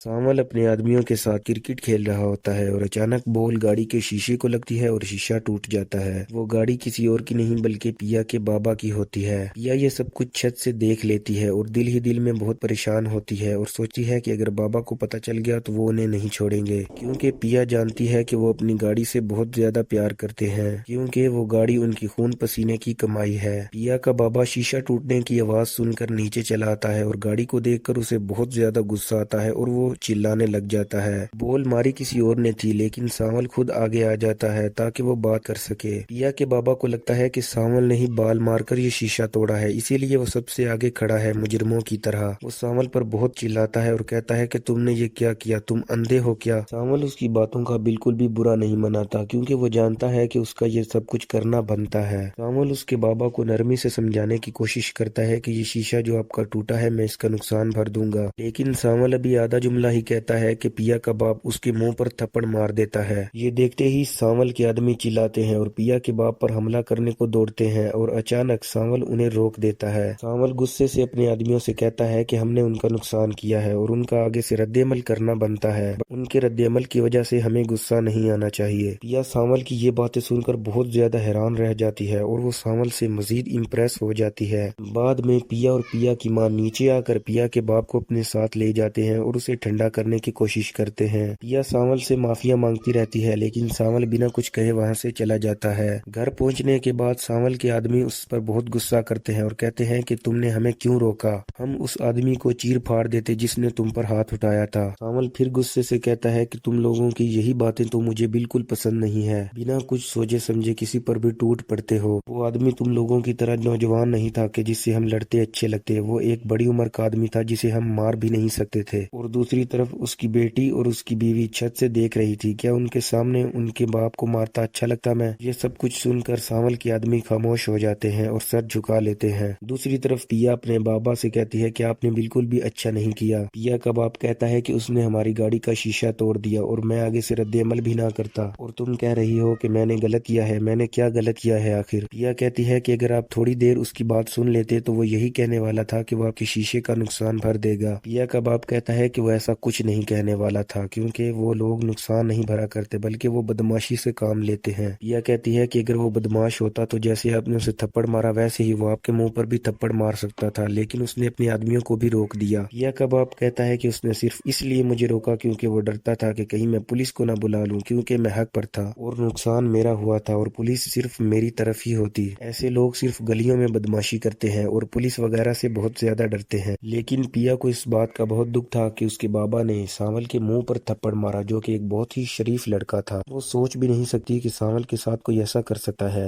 سامل اپنے آدمیوں کے ساتھ کرکٹ کھیل رہا ہوتا ہے اور اچانک بال گاڑی کے شیشے کو لگتی ہے اور شیشہ ٹوٹ جاتا ہے۔ وہ گاڑی کسی اور کی نہیں بلکہ پیا کے بابا کی ہوتی ہے۔ پیا یہ سب کچھ چھت سے دیکھ لیتی ہے اور دل ہی دل میں بہت پریشان ہوتی ہے اور سوچتی ہے کہ اگر بابا کو پتہ چل گیا تو وہ انہیں نہیں چھوڑیں گے، کیونکہ پیا جانتی ہے کہ وہ اپنی گاڑی سے بہت زیادہ پیار کرتے ہیں، کیونکہ وہ گاڑی ان کی خون پسینے کی کمائی ہے۔ پیا کا بابا شیشہ ٹوٹنے کی آواز سن کر نیچے چلا آتا ہے اور گاڑی کو دیکھ کر اسے بہت زیادہ غصہ آتا ہے اور وہ چلانے لگ جاتا ہے۔ بول ماری کسی اور نے تھی لیکن سامل خود آگے آ جاتا ہے تاکہ وہ بات کر سکے۔ پیا کے بابا کو لگتا ہے کہ سامل نے ہی بال مار کر یہ شیشہ توڑا ہے، اسی لیے وہ سب سے آگے کھڑا ہے مجرموں کی طرح۔ وہ سامل پر بہت چلاتا ہے اور کہتا ہے کہ تم نے یہ کیا کیا، تم اندھے ہو کیا؟ سامل اس کی باتوں کا بالکل بھی برا نہیں مناتا کیونکہ وہ جانتا ہے کہ اس کا یہ سب کچھ کرنا بنتا ہے۔ سامل اس کے بابا کو نرمی سے سمجھانے کی کوشش کرتا ہے کہ یہ شیشہ جو آپ کا ٹوٹا ہے میں اس کا نقصان بھر دوں گا، لیکن سامل ابھی آدھا جملہ ہی کہتا ہے کہ پیا کا باپ اس کے منہ پر تھپڑ مار دیتا ہے۔ یہ دیکھتے ہی سامل کے آدمی چلاتے ہیں اور پیا کے باپ پر حملہ کرنے کو دوڑتے ہیں اور اچانک سامل انہیں روک دیتا ہے۔ سامل غصے سے اپنے آدمیوں سے کہتا ہے کہ ہم نے ان کا نقصان کیا ہے اور ان کا آگے سے رد عمل کرنا بنتا ہے، ان کے رد عمل کی وجہ سے ہمیں غصہ نہیں آنا چاہیے۔ پیا سامل کی یہ باتیں سن کر بہت زیادہ حیران رہ جاتی ہے اور وہ سامل سے مزید امپریس ہو جاتی ہے۔ بعد میں پیا اور پیا کی ماں نیچے آ کر پیا کے باپ کو اپنے ساتھ لے جاتے ہیں اور اسے ٹھنڈا کرنے کی کوشش کرتے ہیں۔ پیا سامل سے معافیا مانگتی رہتی ہے لیکن سامل بنا کچھ کہے وہاں سے چلا جاتا ہے۔ گھر پہنچنے کے بعد سامل کے آدمی اس پر بہت غصہ کرتے ہیں اور کہتے ہیں کہ تم نے ہمیں کیوں روکا، ہم اس آدمی کو چیر پھاڑ دیتے جس نے تم پر ہاتھ اٹھایا تھا۔ سامل پھر غصے سے کہتا ہے کہ تم لوگوں کی یہی باتیں تو مجھے بالکل پسند نہیں ہے، بنا کچھ سوچے سمجھے کسی پر بھی ٹوٹ پڑتے ہو۔ وہ آدمی تم لوگوں کی طرح نوجوان نہیں تھا کہ جس سے ہم لڑتے اچھے لگتے، وہ ایک بڑی عمر کا آدمی تھا جسے ہم مار بھی نہیں سکتے تھے۔ اور دوسری طرف اس کی بیٹی اور اس کی بیوی چھت سے دیکھ رہی تھی، کیا ان کے سامنے ان کے باپ کو مارتا اچھا لگتا میں؟ یہ سب کچھ سن کر سامل کے آدمی خاموش ہو جاتے ہیں اور سر جھکا لیتے ہیں۔ دوسری طرف پیا اپنے بابا سے کہتی ہے کہ آپ نے بالکل بھی اچھا نہیں کیا۔ پیا کا باپ کہتا ہے کہ اس نے ہماری گاڑی کا شیشہ توڑ دیا اور میں آگے سے رد عمل بھی نہ کرتا، اور تم کہہ رہی ہو کہ میں نے غلط کیا ہے، میں نے کیا غلط کیا ہے آخر؟ پیا کہتی ہے کہ اگر آپ تھوڑی دیر اس کی بات سن لیتے تو وہ یہی کہنے والا تھا کہ وہ آپ کے شیشے کا نقصان بھر دے گا۔ پیا کا باپ کہتا ہے کہ وہ ایسا کچھ نہیں کہنے والا تھا کیونکہ وہ لوگ نقصان نہیں بھرا کرتے بلکہ وہ بدماشی سے کام لیتے ہیں۔ پیا کہتی ہے کہ اگر وہ بدماش ہوتا تو جیسے آپ نے اسے تھپڑ مارا ویسے ہی وہ آپ کے منہ پر بھی تھپڑ مار سکتا تھا، لیکن اس نے اپنے آدمیوں کو بھی روک دیا۔ پیا کا باپ کہتا ہے کہ اس نے صرف اس لیے مجھے روکا کیونکہ وہ ڈرتا تھا کہ کہیں میں پولیس کو نہ بلا لوں، کیونکہ میں حق پر تھا اور نقصان میرا ہوا تھا اور پولیس صرف میری طرف ہی ہوتی۔ ایسے لوگ صرف گلیوں میں بدماشی کرتے ہیں اور پولیس وغیرہ سے بہت زیادہ ڈرتے ہیں۔ لیکن پیا کو اس بات کا بہت دکھ تھا کہ اس کے بابا نے سامل کے منہ پر تھپڑ مارا جو کہ ایک بہت ہی شریف لڑکا تھا۔ وہ سوچ بھی نہیں سکتی کہ سامل کے ساتھ کوئی ایسا کر سکتا ہے۔